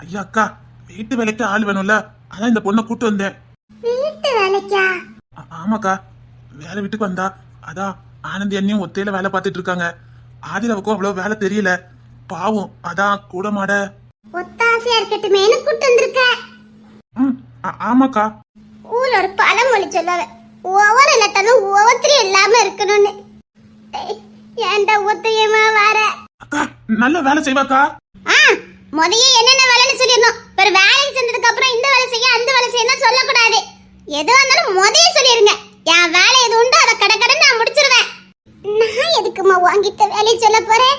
ஐயா அக்கா, வீட்டு வேலைக்கு ஆள் வேணும்ல, அதான் இந்த பொண்ணை கூட்டு வந்தேன். வீட்டு வேலைக்கா? ஆமாக்கா, வேலை வீட்டுக்கு வந்தா அதான் ஆனந்தி அண்ணியும் ஒத்தையில வேலை பார்த்துட்டு இருக்காங்க. ஆதிராவுக்கும் அவ்வளவு வேலை தெரியல, பாவம், அதான் கூட மாட ஒத்தாசையா இருக்கட்டுமேனு கூட்டு வந்திருக்க. ஆமாக்கா. ஊர்ல ஒரு பழமொழி சொல்லுவ, ஒவ்வொரு லட்டனும் ஒவ்வொருத்தரும் இல்லாம இருக்கணும்னு. ஏன்டா ஒத்தையமா வர? அக்கா நல்ல வேலை செய்வாக்கா. முதல்ல என்னென்ன வேலைன்னு சொல்லிடணும். ஒரு வேலைக்கு செஞ்சதுக்கு அப்புறம் இந்த வேலை செய்ய அந்த வேலை செய்யணும் சொல்லக்கூடாது. எதுவா இருந்தாலும் முதல்ல சொல்லிருங்க. என் வேலை எது உண்டோ அதை கடக்கடன்னு நான் முடிச்சிருவேன். நான் எதுக்குமா வாங்கிட்ட வேலையை சொல்ல போறேன்?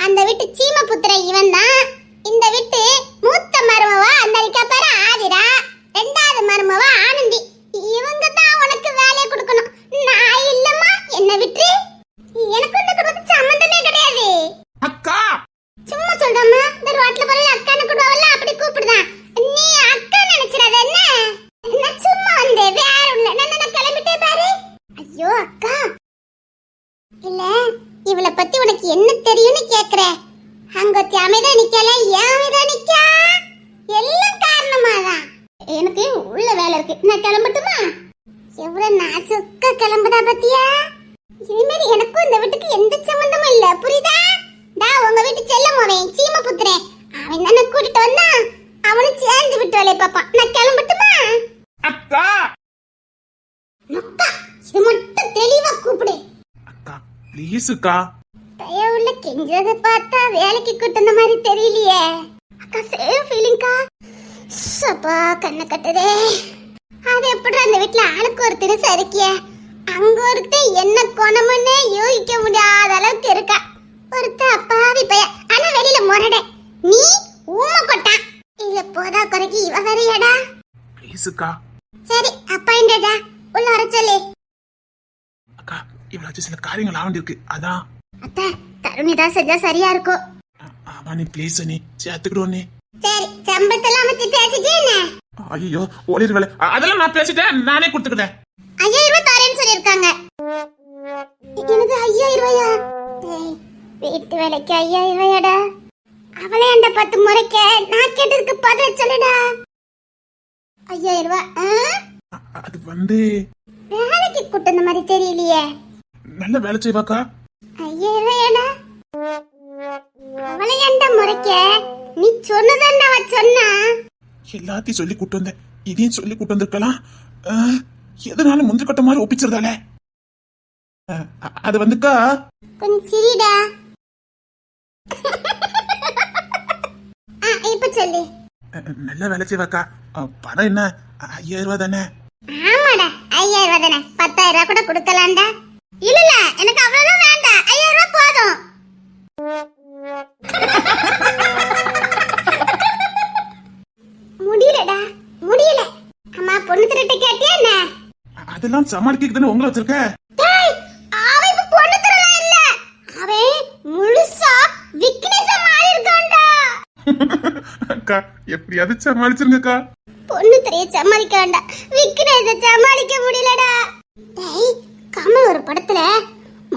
அந்த வீட்டு சீம புத்திர இவன் தான். இந்த வீட்டு மூத்த மருமவா அந்த பாரு ஆதிரா, ரெண்டாவது மருமவா ஆனந்தி. இவங்க தான் உனக்கு வேலையை கொடுக்கணும். நான் இல்லம்மா, என்ன விட்டு. எனக்கு இந்த குடும்பத்துக்கு சம்பந்தமே கிடையாது. அக்கா சும்மா சொல்றமா, இந்த ரோட்ல போற அக்கான கூடுவாவல்ல அப்படி கூப்பிடுதான். நீ அக்கா நினைச்சறாத என்ன? நான் சும்மா வந்தே, வேற ஒண்ணு. நான் கிளம்பிட்டே பாரு. ஐயோ அக்கா, இல்ல இவளை பத்தி உனக்கு என்ன தெரியும்னு கேக்குற. அங்கத்தி அமைதான் நிக்கல, ஏன் அமைதான் நிக்கா? எல்லாம் காரணமாதான். எனக்கு உள்ள வேலை இருக்கு, நான் கிளம்பட்டுமா? எவ்வளவு நாசுக்க கிளம்புதா பத்தியா? இனிமேல் எனக்கும் இந்த வீட்டுக்கு எந்த சம்பந்தமும் இல்ல, புரியுதா? உங்க வீட்டு செல்லம் அவன் சீம புத்திரன், அவன் தானே கூட்டிட்டு வந்தான். அவனும் சேர்ந்து விட்டு வேலையை பாப்பான். நான் கிளம்பட்டுமா? அக்கா அக்கா, இது மட்டும் தெளிவா கூப்பிடு. அக்கா ப்ளீஸ் அக்கா. தயவுள்ள கெஞ்சத பார்த்தா வேலைக்கு கூட்டின மாதிரி தெரியலையே. அக்கா சேம் ஃபீலிங்கா. சப்பா கண்ணை கட்டுதே. அது எப்படி அந்த வீட்டுல ஆளுக்கு ஒருத்தர் சரிக்கிய, அங்க ஒருத்தர் என்ன குணமுன்னு யோசிக்க முடியாத அளவுக்கு இருக்கா. ஒருத்த அப்பாவி பைய, ஆனா வெளியில முரட. நீ ஊமை கொட்டா இல்ல, போதா குறைக்கு இவ வரையடா. ப்ளீஸ் அக்கா. சரி அப்பாயிண்டடா, உள்ள வர சொல்லு. அக்கா இவ்வளவு சில காரியங்கள் ஆவண்டி இருக்கு, அதான். அத்தை, தருணிதா செஞ்சா சரியா இருக்கும். ஆமா நீ ப்ளீஸ் நீ சேர்த்துக்கிடுவோம் நீ. சரி சம்பளத்தெல்லாம் பத்தி பேசிட்டே என்ன? ஐயோ ஓடிரு வேலை, அதெல்லாம் நான் பேசிட்டேன், நானே கொடுத்துக்கிட்டேன். 5000 ரூபாய் தரேன்னு சொல்லிருக்காங்க. எனக்கு 5000 ரூபாயா? வீட்டு வேலைக்கு 5000 ரூபாயாடா? அவளே அந்த 10 முறைக்க நான் கேட்டதுக்கு பதில் சொல்லுடா. 5000 ரூபாய் அது வந்து வேலைக்கு கூட்டின மாதிரி தெரியலையே. நல்ல வேலை செய்வாக்கா. 5000 ரூபாயாடா? அவளை எந்த முறைக்க நீ சொன்னதான் அவ சொன்னா. எல்லாத்தையும் சொல்லி கூட்டு வந்தேன், இதையும் சொல்லி கூட்டு வந்திருக்கலாம். எதனால முந்திரி கட்ட மாதிரி ஒப்பிச்சிருந்தாலே. அது வந்துக்கா கொஞ்சம் சிரிடா. இப்ப சொல்லு. நல்ல வேலை செய்வாக்கா. பணம் என்ன 5000 ரூபாய் தானே? ஆமாடா 5000 ரூபாய் தானே, 10000 ரூபாய் கூட கொடுக்கலாம்டா. இல்ல இல்ல எனக்கு அவ்வளவுதான் வேண்டாம், 5000 ரூபாய் போதும். முடியலடா முடியல. அம்மா பொண்ணு திருட்ட கேட்டியா என்ன? அதெல்லாம் சமாளிக்க தானே உங்களை வச்சிருக்க. அவன் இப்ப பொண்ணு திருடலாம் இல்ல, அவன் முழுசா விக்னேஷா மாறி இருக்கான்டா. அக்கா எப்படியாவது சமாளிச்சிருங்கக்கா. பொண்ணு திரைய சமாளிக்க வேண்டாம், விக்னேஷ சமாளிக்க முடியலடா. டேய், கமல் ஒரு படத்துல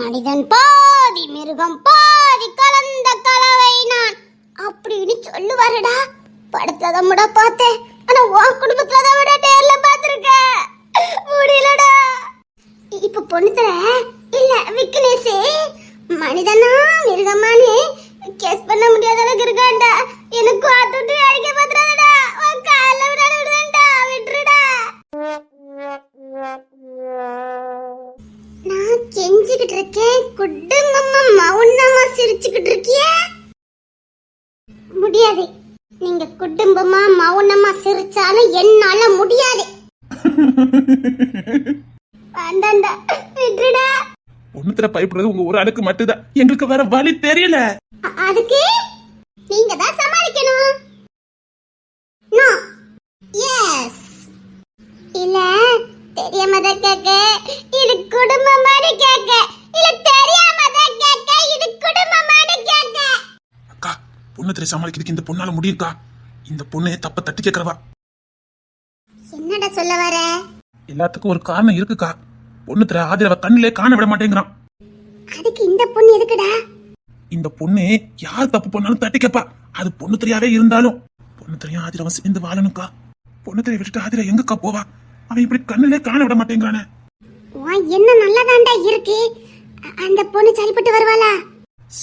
மனிதன் பாதி மிருகம் பாதி கலந்த கலவை நான் அப்படின்னு சொல்லுவாருடா. படத்துல தான் முடா பார்த்தேன், ஆனா உன் குடும்பத்துல தான் விட நேர்ல பாத்துருக்க முடியலடா. இப்ப பொண்ணு தர இல்ல விக்னேஷ் மனிதனா மிருகமானே கேஸ் பண்ண முடியாத அளவுக்கு இருக்காண்டா. எனக்கு ஆத்துட்டு அடிக்க பாத்துறாதடா, உன் கால விடாத விடுறேன்டா, விட்டுருடா. நான் கெஞ்சிக்கிட்டு இருக்கேன், குடும்பமா மௌனமா சிரிச்சுக்கிட்டு இருக்கிய. முடியாது, நீங்க குடும்பமா மௌனமா சிரிச்சாலும் என்னால முடியாது. வேண்டாண்டா, விட்டுடா. ஒண்ணுத்துல பயப்படுறது உங்க ஒரு அணுக்கு மட்டும்தான், எங்களுக்கு வேற வழி தெரியல. அதுக்கு நீங்க தான் சமாளிக்கணும். நோ எஸ் இல்ல தெரியாம தான் கேக்க, இது குடும்பமானு கேக்க, இல்ல தெரியாம தான் கேக்க, இது குடும்பமானு கேக்க. அக்கா பொண்ணுத்திரை சமாளிக்கிறதுக்கு இந்த பொண்ணால முடியும்க்கா. இந்த பொண்ணு தப்ப தட்டி கேக்குறவா. என்னடா சொல்ல வர? எல்லாத்துக்கும் ஒரு காரணம் இருக்குக்கா. பொண்ணுத்திரை ஆதிரவ கண்ணிலே காண விட மாட்டேங்கிறான். அதுக்கு இந்த பொண்ணு எதுக்குடா? இந்த பொண்ணு யார் தப்பு பண்ணாலும் தட்டி கேப்பா, அது பொண்ணுத்திரையாவே இருந்தாலும். பொண்ணுத்தையும் ஆதிராவும் சேர்ந்து வாழணும்க்கா. பொண்ணுத்தைய விட்டுட்டு ஆதிரா எங்கக்கா போவா? அவன் இப்படி கண்ணிலே காண விட மாட்டேங்கிறானே. என்ன நல்லதாண்டா இருக்கு. அந்த பொண்ணு சரிப்பட்டு வருவாளா?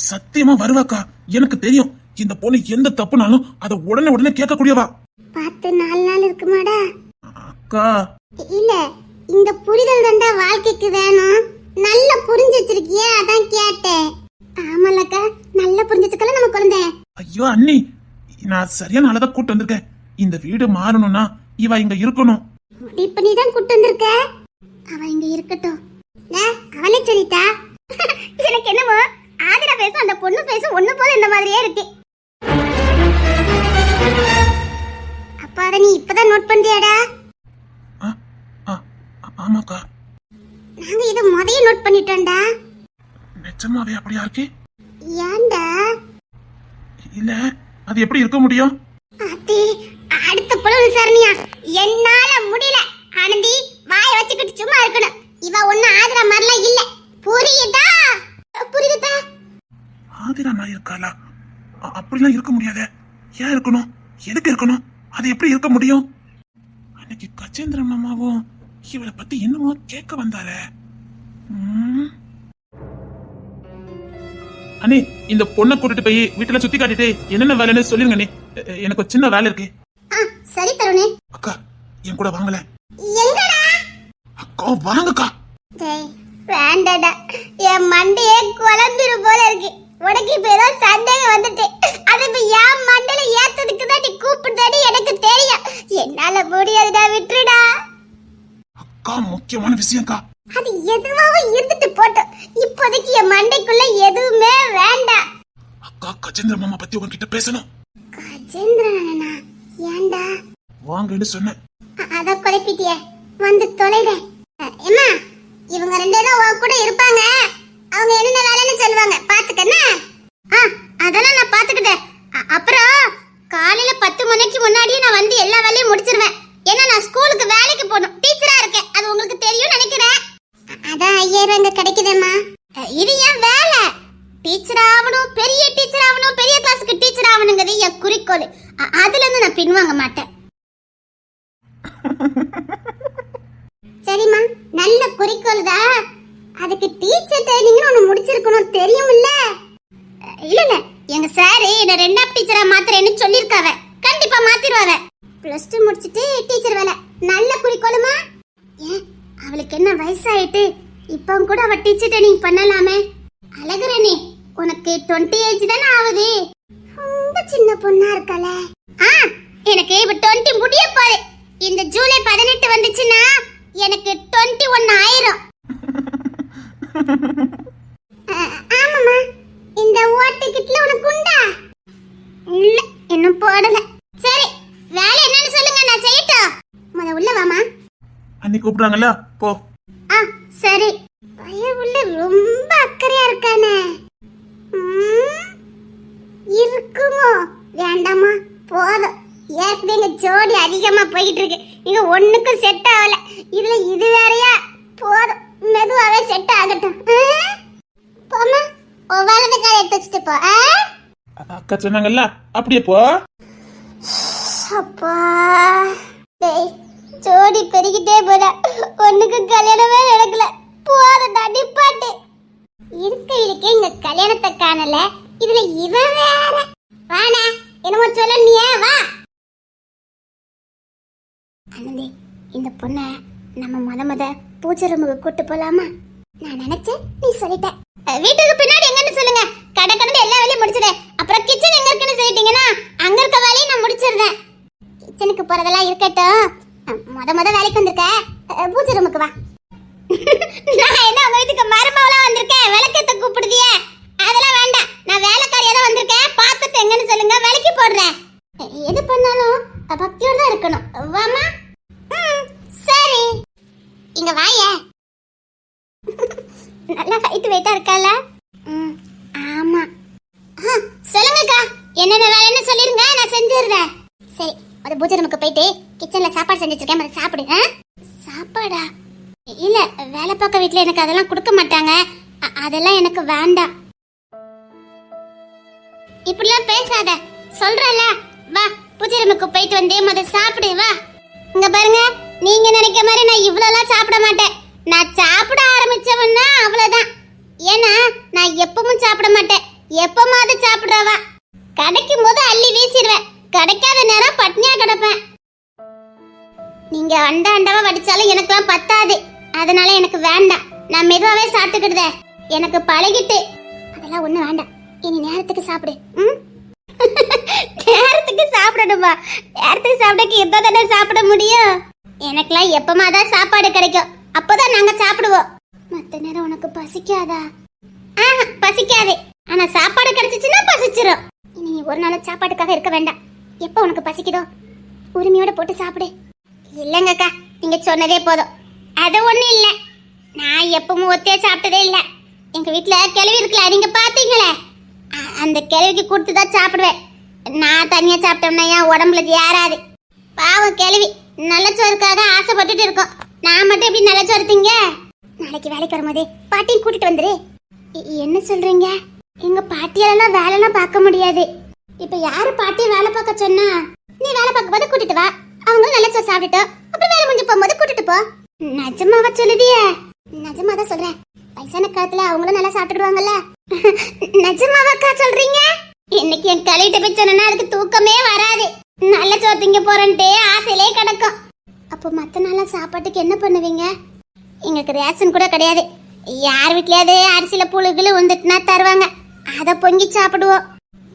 சத்தியமா வருவாக்கா. எனக்கு தெரியும். இந்த பொண்ணு எந்த தப்புனாலும் அதை உடனே உடனே கேட்கக்கூடியவா. 4 நாள் இருக்குமாடா? அக்கா இல்ல, இந்த புரிதல் தாண்டா வாழ்க்கைக்கு வேணும். நல்லா புரிஞ்சு வச்சிருக்கியே, அதான் கேட்டேன். ஆமாலக்கா, நல்லா புரிஞ்சு வச்சுக்கல நம்ம குழந்தை. ஐயோ அண்ணி, நான் சரியான ஆளதான் கூட்டு வந்திருக்கேன். இந்த வீடு மாறணும்னா இவ இங்க இருக்கணும். இப்ப நீ தான் கூட்டு வந்திருக்க. அவ இங்க இருக்கட்டும். அவளே சொல்லிட்டா. எனக்கு என்னமோ ஆதிரா பேசும் அந்த பொண்ணு பேசும் ஒண்ணு போல இந்த மாதிரியே இருக்கு. அப்ப அத நீ இப்பதான் நோட் பண்றியாடா? ஆமாக்கா, நாங்க இத முதல்ல நோட் பண்ணிட்டோம்டா. நிஜமாவே அப்படியா இருக்கு? ஏன்டா? இல்ல, அது எப்படி இருக்க முடியும்? அத்தி, அடுத்த புலவு சரணியா என்னால முடியல. ஆனந்தி வாயை வச்சுக்கிட்டு சும்மா இருக்கணும். இவ ஒண்ணு ஆதிரா மாதிரிலாம் இல்ல, புரியுதா? புரியுதா? ஆதிரா மாதிரி இருக்காளா? அப்படிலாம் இருக்க முடியாத. ஏன் இருக்கணும்? எதுக்கு இருக்கணும்? அது எப்படி இருக்க முடியும்? அன்னைக்கு கஜேந்திரன் மாமாவும் இவளை பத்தி என்னமோ கேட்க வந்தாரே. அண்ணே, இந்த பொண்ணை கூட்டிட்டு போய் வீட்டுல சுத்தி காட்டிட்டு என்னென்ன வேலைன்னு சொல்லிருங்க அண்ணே. எனக்கு ஒரு சின்ன வேலை இருக்கு. சரி தருணே. அக்கா என் கூட வாங்கல. எங்கடா? அக்கா வாங்கக்கா. வேண்டடா, என் மண்டையே குழம்பிரு போல இருக்கு. உனக்கு இப்ப ஏதோ சந்தேகம் வந்துட்டு அது இப்ப என் மண்டையில ஏத்ததுக்கு தான் நீ கூப்பிடுதாடி எனக்கு தெரியும். என்னால முடியாதுடா, விட்டுடா. அக்கா முக்கியமான விஷயம்க்கா. அது எதுவாவும் இருந்துட்டு போட்டோம். இப்போதைக்கு என் மண்டைக்குள்ள எதுவுமே வேண்டாம். அக்கா கஜேந்திர மாமா பத்தி உங்ககிட்ட பேசணும். கஜேந்திரனா? ஏண்டா? வாங்கன்னு சொன்னேன். அத குழப்பிட்டிய, வந்து தொலைட. ஏமா, இவங்க 2 பேரும் உன் கூட இருப்பாங்க. அவங்க என்ன வேலைன்னு சொல்லுவாங்க, பாத்துக்கன்னா. அதெல்லாம் நான் பாத்துக்கிட்டேன். அப்புறம் காலையில 10 மணிக்கு முன்னாடியே நான் வந்து எல்லா வேலையும் முடிச்சிருவேன். ஏன்னா நான் ஸ்கூலுக்கு வேலைக்கு போகணும், டீச்சரா இருக்கேன். அது உங்களுக்கு தெரியும் நினைக்கிறேன். அதான் 5000 இங்க கிடைக்குதேம்மா. இது என் வேலை. டீச்சர் ஆகணும், பெரிய டீச்சர் ஆகணும், பெரிய கிளாஸுக்கு டீச்சர் ஆகணுங்கிறது என் குறிக்கோள். அதுல இருந்து நான் பின்வாங்க மாட்டேன். சரிம்மா, நல்ல குறிக்கோள் தான். அதுக்கு டீச்சர் ட்ரைனிங்னு ஒன்னு முடிச்சிருக்கணும், தெரியும்ல? இல்ல, எங்க சார் என்ன 2ஆம் டீச்சரா மாத்துறேன்னு சொல்லிருக்காவ. கண்டிப்பா மாத்திடுவாவ. +2 முடிச்சிட்டு டீச்சர் வேலை, நல்ல குறிக்கோளுமா. ஏன், அவளுக்கு என்ன வயசாயிட்டு? இப்ப கூட அவ டீச்சர் ட்ரைனிங் பண்ணலாமே. அழகுரணி, உனக்கு 20 ஏஜ் தானே ஆகுது. ரொம்ப சின்ன பொண்ணா இருக்கல. எனக்கு இப்ப 20 முடிய போகுது. இந்த ஜூலை 18 வந்துச்சுன்னா எனக்கு 21 ஆயிரும். ஆமாமா, இந்த ஓட்டுக்கிட்ல உனக்கு உண்டா? இல்ல, இன்னும் போடல. சரி, வேலை என்னன்னு சொல்லுங்க, நான் செய்யட்டும். முத உள்ள வாமா. அண்ணி கூப்பிடுறாங்கல்ல, போ. சரி. பையன் உள்ள ரொம்ப அக்கறையா இருக்கானே. இருக்குமோ வேண்டாமா? போதும், ஏற்கனவே எங்க ஜோடி அதிகமா போயிட்டு இருக்கு. இங்க ஒண்ணுக்கும் செட் ஆகல. இதுல இது வேறையா? போதும், மெதுவாவே செட் ஆகட்டும். போமா, வலது காலை எடுத்து வச்சுட்டு போ. அக்கா சொன்னாங்கல்ல, அப்படியே போ. அப்பா, டேய், ஜோடி பெருகிட்டே போடா. ஒண்ணுக்கு கல்யாணமே நடக்கல. போதும்டா, நிப்பாட்டு. இருக்க இங்க கல்யாணத்தை காணல, இதுல இவன் வேற. வாடா, என்னமோ சொல்ல நீ வா. அனந்தி, இந்த பொண்ண நம்ம முத பூஜை ரூமுக்கு கூட்டு போலாமா? நான் நினைச்சேன், நீ சொல்லிட்ட. வீட்டுக்கு பின்னாடி எங்கன்னு சொல்லுங்க, கடை கடந்து எல்லா வேலையும் முடிச்சிடுறேன். அப்புறம் கிச்சன் எங்க இருக்குன்னு சொல்லிட்டீங்கன்னா அங்க இருக்க வேலையை நான் முடிச்சிடுறேன். கிச்சனுக்கு போறதெல்லாம் இருக்கட்டும், முத வேலைக்கு வந்திருக்க, பூஜை ரூமுக்கு வா. நான் என்ன உங்க வீட்டுக்கு மருமகளா வந்திருக்கேன், விளக்கத்தை கூப்பிடுதியே? அதெல்லாம் வேண்டாம், நான் வேலைக்காரியா தான் வந்திருக்கேன். பார்த்துட்டு எங்கன்னு சொல்லுங்க, விலைக்கு போடுறேன். எது பண்ணாலும் பக்தியோட தான் இருக்கணும். வாமா. சரி, இங்க வாய. நல்லா ஹைட் வெயிட்டா இருக்கால? ஆமா. சொல்லுங்கக்கா, என்னென்ன வேலைன்னு சொல்லிருங்க, நான் செஞ்சிடுறேன். சரி, ஒரு பூஜை ரூமுக்கு போயிட்டு கிச்சன்ல சாப்பாடு செஞ்சு வச்சிருக்கேன், அதை சாப்பிடு. சாப்பாடா? இல்ல, வேலை பார்க்க வீட்டுல எனக்கு அதெல்லாம் கொடுக்க மாட்டாங்க. அதெல்லாம் எனக்கு வேண்டாம். இப்படிலாம் பேசாத, சொல்றல. வா, பூஜை ரூமுக்கு போயிட்டு வந்து முத சாப்பிடு வா. இங்க பாருங்க, நீங்க நினைக்கிற மாதிரி நான் இவ்வளவுலாம் சாப்பிட மாட்டேன். நான் சாப்பிட ஆரம்பிச்சவன்னா அவ்வளவுதான். ஏன்னா நான் எப்பவும் சாப்பிட மாட்டேன், எப்பமாவது சாப்பிடுறவா. கிடைக்கும் போது அள்ளி வீசிடுவேன், கிடைக்காத நேரம் பட்னியா கிடப்பேன். நீங்க அண்டா அண்டாவா வடிச்சாலும் எனக்குலாம் பத்தாது, அதனால எனக்கு வேண்டாம். நான் மெதுவாவே சாப்பிட்டுக்கிடுதே, எனக்கு பழகிட்டு. அதெல்லாம் ஒண்ணு வேண்டாம், இனி நேரத்துக்கு சாப்பிடு. நேரத்துக்கு சாப்பிடணுமா? நேரத்துக்கு சாப்பிடக்கு எப்போ தானே சாப்பிட முடியும்? எனக்குலாம் எப்பமாதான் சாப்பாடு கிடைக்கும், அப்போதான் நாங்க சாப்பிடுவோம். மத்த நேரம் உனக்கு பசிக்காதா? பசிக்காது, ஆனா சாப்பாடு கிடைச்சிச்சுன்னா பசிச்சிரும். இனி நீ ஒரு நாள் சாப்பாட்டுக்காக இருக்க வேண்டாம். எப்போ உனக்கு பசிக்குதோ உரிமையோட போட்டு சாப்பிடு. இல்லங்கக்கா, நீங்க சொன்னதே போதும். அது ஒண்ணும் இல்ல, நான் எப்பவும் ஒத்தையா சாப்பிட்டதே இல்ல. எங்க வீட்டுல கிழவி இருக்குல்ல, நீங்க பாத்தீங்களே, அந்த கிழவிக்கு கொடுத்துதான் சாப்பிடுவேன். நான் தனியா சாப்பிட்டோம்னா என் உடம்புல ஏறாது. பாவம் கிழவி நல்ல சோறுக்காக ஆசைப்பட்டுட்டு இருக்கோம். நான் மட்டும் எப்படி நல்ல சோறு திங்க? நாளைக்கு வேலைக்கு வரும்போது பாட்டியும் கூட்டிட்டு வந்துரு. என்ன சொல்றீங்க? எங்க பாட்டியாலலாம் வேலைலாம் பார்க்க முடியாது. இப்ப யாரு பாட்டியை வேலை பார்க்க சொன்னா? நீ வேலை பார்க்கும் போது கூட்டிட்டு வா, அவங்க நல்ல சோறு சாப்பிட்டுட்டோம், அப்புறம் வேலை முடிஞ்சு போகும்போது கூட்டிட்டு போ. நிஜமாவா சொல்லுதியே? நிஜமாதான் சொல்றேன். வயசான காலத்துல அவங்களும் நல்லா சாப்பிட்டுடுவாங்கல்ல. நிஜமாவாக்கா சொல்றீங்க? இன்னைக்கு என் கலையிட்ட போய் சொன்னா அதுக்கு தூக்கமே வராது. நல்ல சோறு திங்க போறேன்ட்டு ஆசையிலே கிடக்கும். அப்போ மத்த நாள சாப்பாட்டுக்கு என்ன பண்ணுவீங்க? எங்களுக்கு ரேஷன் கூட கிடையாது. யார் வீட்லயாவது அரிசியில புழுகுல வந்துட்டுனா தருவாங்க, அதை பொங்கி சாப்பிடுவோம்.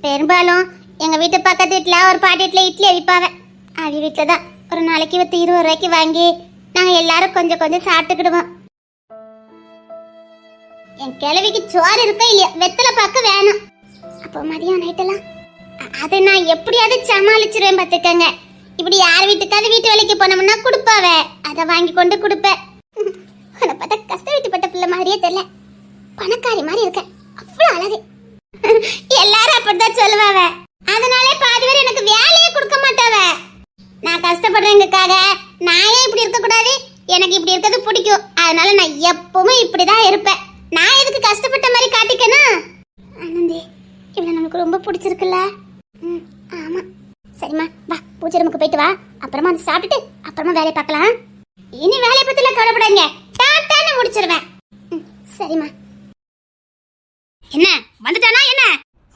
பெரும்பாலும் எங்க வீட்டு பக்கத்து வீட்டுல ஒரு பாட்டி வீட்டுல இட்லி அவிப்பாங்க. அவி வீட்டுல தான் ஒரு நாளைக்கு 20 ரூபாய்க்கு வாங்கி நாங்க எல்லாரும் கொஞ்சம் கொஞ்சம் சாப்பிட்டுக்கிடுவோம். என் கிழவிக்கு சோறு இருக்கா இல்லையா, வெத்தலை பார்க்க வேணும். அப்போ மதியம் நைட்டெல்லாம் அதை நான் எப்படியாவது சமாளிச்சிருவேன் பார்த்துக்கங்க. இப்படி யார் வீட்டுக்காவது வீட்டு வேலைக்கு போனோம்னா கொடுப்பாவ, அதை வாங்கி கொண்டு கொடுப்பேன். உன்னை பார்த்தா கஷ்ட வீட்டுப்பட்ட பிள்ளை மாதிரியே தெரியல, பணக்காரி மாதிரி இருக்க, அவ்வளோ அழகு. எல்லாரும் அப்படிதான் சொல்லுவாவ, அதனாலே பாதி பேர் எனக்கு வேலையே கொடுக்க மாட்டாவ. நான் கஷ்டப்படுறேங்கக்காக நான் ஏன் இப்படி இருக்க கூடாது? எனக்கு இப்படி இருக்கிறது பிடிக்கும், அதனால நான் எப்பவுமே இப்படிதான் இருப்பேன். நான் எதுக்கு கஷ்டப்பட்ட மாதிரி காட்டிக்கணும்? ஆனந்தி, இவனை நமக்கு ரொம்ப பிடிச்சிருக்குல்ல? ஆமா. சரிம்மா வா, பூஜை ரூமுக்கு போயிட்டு வா, அப்புறமா வந்து சாப்பிட்டுட்டு அப்புறமா வேலையை பார்க்கலாம். இனி வேலையை பத்தில கவலைப்படாதீங்க, டாட்டான்னு முடிச்சிருவேன். சரிம்மா. என்ன வந்துட்டானா? என்ன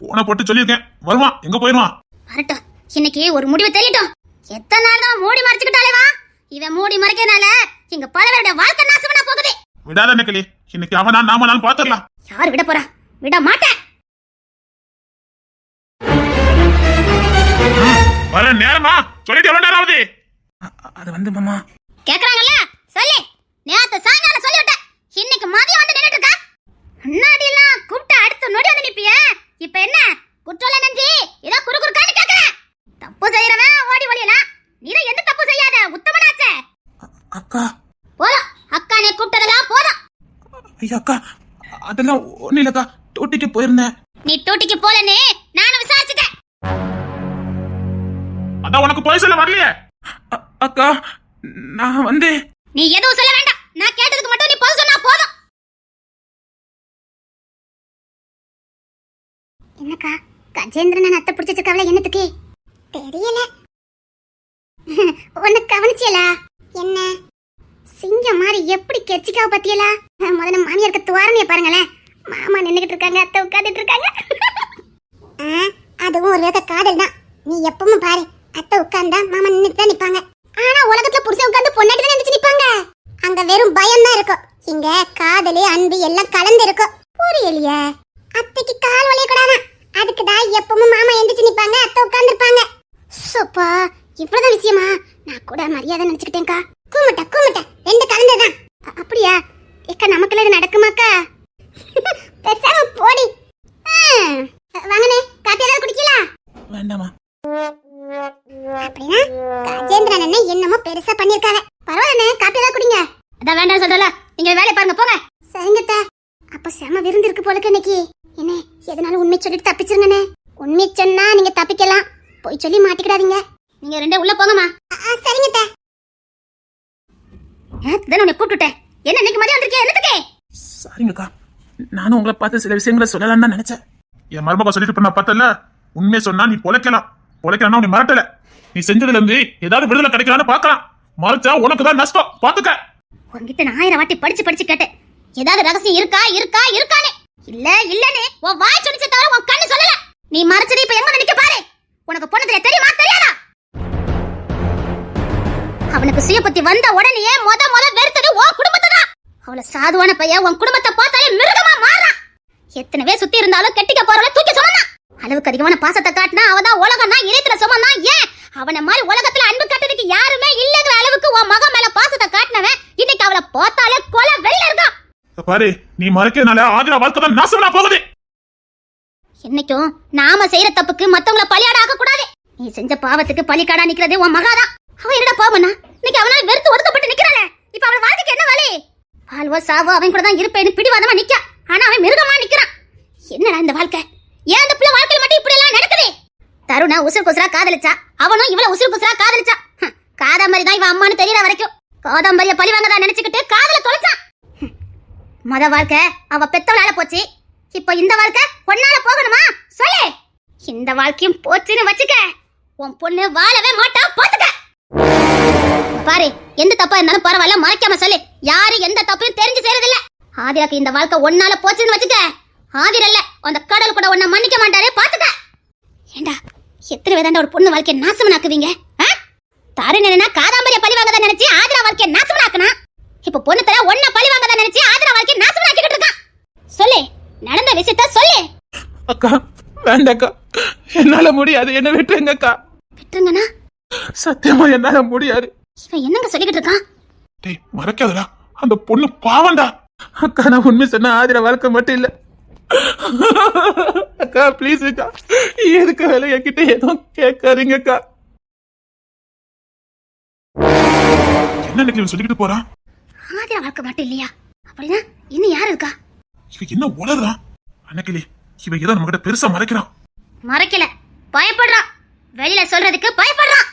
போனை போட்டு சொல்லியிருக்கேன், வருவான். எங்க போயிருவான்? வரட்டும், இன்னைக்கு ஒரு முடிவு தெரியட்டும். எத்தனை நாள் தான் மூடி மறைச்சுக்கிட்டாலே வா, இவன் மூடி மறைக்கிறனால எங்க பலரோட வாழ்க்கை நாசமா போகுது. விடாத நக்கலி, இன்னைக்கு அவனா நாம நாள் பாத்துடலாம். யார் விட போறா? விட மாட்டேன். வர நேரமா சொல்லிட்டு எவ்வளவு நேரம் ஆகுது? அது வந்து மாமா கேக்குறாங்கல்ல, சொல்லு. நேத்து சாயங்காலம் சொல்லிவிட்டேன், இன்னைக்கு மதியம் வந்து நின்னுட்டு இருக்கா. முன்னாடி எல்லாம் கூப்பிட்டு அடுத்த நொடி வந்து நிப்பிய, இப்ப என்ன குற்றல நெஞ்சி ஏதோ குறுகுறுக்கான்னு கேக்குற? தப்பு செய்யறவன் ஓடி ஒளியலாம், நீதான் எந்த தப்பு செய்யாத உத்தமனாச்சே. அக்கா போதும், அக்கா நீ கூப்பிட்டதெல்லாம் போதும். ஐயா அக்கா, அதெல்லாம் ஒண்ணு இல்லக்கா, டூட்டிக்கு போயிருந்தேன். நீ டூட்டிக்கு போலன்னு நானும் விசாரிச்சுட்டேன். அதான் உனக்கு போய் சொல்ல வரலையே. அக்கா நான் வந்து நீ எதுவும் சொல்ல வேண்டாம், நான் கேட்டதுக்கு மட்டும் நீ போய் சொன்னா போதும். என்னக்கா கஜேந்திரன் அத்தை பிடிச்சிருக்காவல, என்னத்துக்கு தெரியல. உன்னை கவனிச்சியலா? என்ன சிங்கம் மாதிரி எப்படி கெச்சிக்காவ பத்தியலா? முதல்ல மாமியாருக்கு துவாரணைய பாருங்களேன். மாமா நின்னுகிட்டு இருக்காங்க, அத்தை உட்காந்துட்டு இருக்காங்க. அதுவும் ஒரு வேக காதல் தான். நீ எப்பவும் பாரு, அத்தை உட்கார்ந்தா மாமா நின்னுட்டு தான் நிப்பாங்க. ஆனா உலகத்துல புருஷன் உட்கார்ந்து பொண்டாட்டி தான் நினைச்சு நிப்பாங்க. அங்க வெறும் பயம் தான் இருக்கும், இங்க காதலு அன்பு எல்லாம் கலந்து இருக்கும். புரியலையே? அத்தைக்கு கால் வலிய கூடாதான், அதுக்கு தான் எப்பவும் மாமா எந்திரிச்சு நிப்பாங்க, அத்தை உட்கார்ந்து இருப்பாங்க. சோப்பா, இவ்வளவுதான் விஷயமா? நான் கூட மரியாதை நினைச்சுக்கிட்டேன்க்கா. கூமட்ட கூமட்ட ரெண்டு கலந்ததான். அப்படியா? ஏக்கா நமக்குள்ள இது நடக்குமாக்கா? பேசாம போடி. வாங்கனே, காப்பி ஏதாவது குடிக்கலாம்? வேண்டாமா. அப்படினா கஜேந்திரன் அண்ணன் என்னமோ பெருசா பண்ணிருக்காங்க. பரவாயில்லைண்ணே, காப்பி ஏதாவது குடிங்க. அதான் வேண்டாம் சொல்றல, நீங்க வேலைய பாருங்க போங்க. சரிங்கத்த. அப்ப செம விருந்து இருக்கு போலக்கு இன்னைக்கு. என்ன எதனால உண்மை சொல்லிட்டு தப்பிச்சிருங்கண்ணே. உண்மை சொன்னா நீங்க தப்பிக்கலாம், போய் சொல்லி மாட்டிக்கிடாதீங்க. நீங்க ரெண்டே உள்ள போங்கம்மா. சரிங்கத்த. நான் உன்னை கூப்பிட்டுட்டேன், என்ன இன்னைக்கு மதியம் வந்திருக்கே, என்னத்துக்கு? சரிங்கக்கா, நானும் உங்களை பார்த்து சில விஷயங்களை சொல்லலாம்னு தான் நினைச்சேன். என் மருமக சொல்லிட்டு பண்ண பார்த்தல, உண்மையை சொன்னா நீ பொழைக்கலாம், உழைக்கிறானா உன்னை மிரட்டல. நீ செஞ்சதுல இருந்து ஏதாவது விடுதலை கிடைக்கலான்னு பாக்கலாம். மறைச்சா உனக்கு தான் நஷ்டம், பாத்துக்க. உன்கிட்ட நான் 1000 வாட்டி படிச்சு கேட்டேன், ஏதாவது ரகசியம் இருக்கா இருக்கா இருக்கானே. இல்ல இல்லன்னு உன் வாய் சொன்னிச்சே தவிர உன் கண்ணு சொல்லல. நீ மறைச்சது இப்ப எங்க நிக்க பாரு. உனக்கு பொண்ணு தெரியுமா தெரியாதா? அவனுக்கு சுயபுத்தி வந்த உடனே முத வெறுத்தது உன் குடும்பத்தை தான். அவள சாதுவான பையன் உன் குடும்பத்தை பார்த்தாலே மிருகமா மாறான். எத்தனை பேர் சுத்தி இருந்தாலும் கெட்டிக்க போறவள தூக்கி சுமந்தான். அளவுக்கு அதிகமான பாசத்தை காட்டினா அவதான் உலகம்னா இறைத்துல சுமந்தான். ஏன் அவனை மாதிரி உலகத்துல அன்பு கட்டதுக்கு யாருமே இல்லங்கிற அளவுக்கு உன் மகன் மேல பாசத்தை காட்டினவன் இன்னைக்கு அவளை பார்த்தாலே கொலை வெளியில இருக்கான். பாரு, நீ மறைக்கிறதுனால ஆதிரா வாழ்க்கை தான் நாசமா போகுது. என்னைக்கும் நாம செய்யற தப்புக்கு மத்தவங்கள பலியாட ஆக கூடாது. நீ செஞ்ச பாவத்துக்கு பலிக்காடா நிக்கிறது உன் மகாதான். அவ என்னடா பாவனா இன்னைக்கு அவனால வெறுத்து ஒதுக்கப்பட்டு நிக்கிறாளே. இப்ப அவள் வாழ்க்கைக்கு என்ன வழி? வாழ்வோ சாவோ அவன் கூட தான் இருப்பேன்னு பிடிவாதமா நிக்க. ஆனா அவன் மிருகமா நிக்கிறான். என்னடா இந்த வாழ்க்கை? ஏன் அந்த பிள்ளை வாழ்க்கையில மட்டும் இப்படி எல்லாம் நடக்குது? தருணா உசுறு குசுரா காதலிச்சா, அவனும் இவள உசுறு குசுரா காதலிச்சா. காதாம்பரி தான் இவன் அம்மான்னு தெரியற வரைக்கும் காதாம்பரிய பழி வாங்கதான் நினைச்சுக்கிட்டு காதல தொலைச்சான். மொத வாழ்க்கை அவ பெத்தவளால போச்சு. இப்ப இந்த வாழ்க்கை பொண்ணால போகணுமா சொல்லு? இந்த வாழ்க்கையும் போச்சுன்னு வச்சுக்க, உன் பொண்ணு வாழவே மாட்டா, பாத்துக்க. பாரு, எந்த தப்பா இருந்தாலும் பரவாயில்ல, மறைக்காம சொல்லு. யாரு எந்த தப்பையும் தெரிஞ்சு செய்யறதில்ல. ஆதிராக்கு இந்த வாழ்க்கை ஒன்னால போச்சுன்னு வச்சுக்க, ஆதிர இல்ல அந்த கடல் கூட உன்னை மன்னிக்க மாட்டாரு, பாத்துக்க. ஏண்டா எத்தனை வேதாண்டா ஒரு பொண்ணு வாழ்க்கையை நாசமனாக்குவீங்க? தருணனா காதாம்பரிய பழி வாங்கதான் நினைச்சு ஆதிரா வாழ்க்கையை நாசமனாக்குனா, இப்ப பொண்ணு தர ஒன்ன பழி வாங்கதான் நினைச்சு ஆதிரா வாழ்க்கையை நாசமனாக்கிட்டு இருக்கான். சொல்லு, நடந்த விஷயத்த சொல்லு. அக்கா வேண்டாக்கா, என்னால முடியாது, என்ன விட்டுருங்க அக்கா. விட்டுருங்கண்ணா? சத்தியமா என்னால முடியாது. இவன் என்னங்க சொல்லிக்கிட்டு இருக்கான்? டேய் மறக்காதடா, அந்த பொண்ணு பாவண்டா. அக்கா நான் உண்மை சொன்ன ஆதிர வாழ்க்கை மட்டும் இல்ல. அக்கா ப்ளீஸ் அக்கா, எதுக்கு வேலை என்கிட்ட எதுவும் கேட்காதீங்க அக்கா. என்ன நிக்கல சொல்லிக்கிட்டு போறான்? ஆதிர வாழ்க்கை மட்டும் இல்லையா? அப்படின்னா இன்னும் யாரு இருக்கா? இவன் என்ன உளறான்? அன்னைக்கிலே இவன் ஏதோ நம்ம கிட்ட பெருசா மறைக்கிறான். மறைக்கல, பயப்படுறான். வெளியில சொல்றதுக்கு பயப்படுறான்.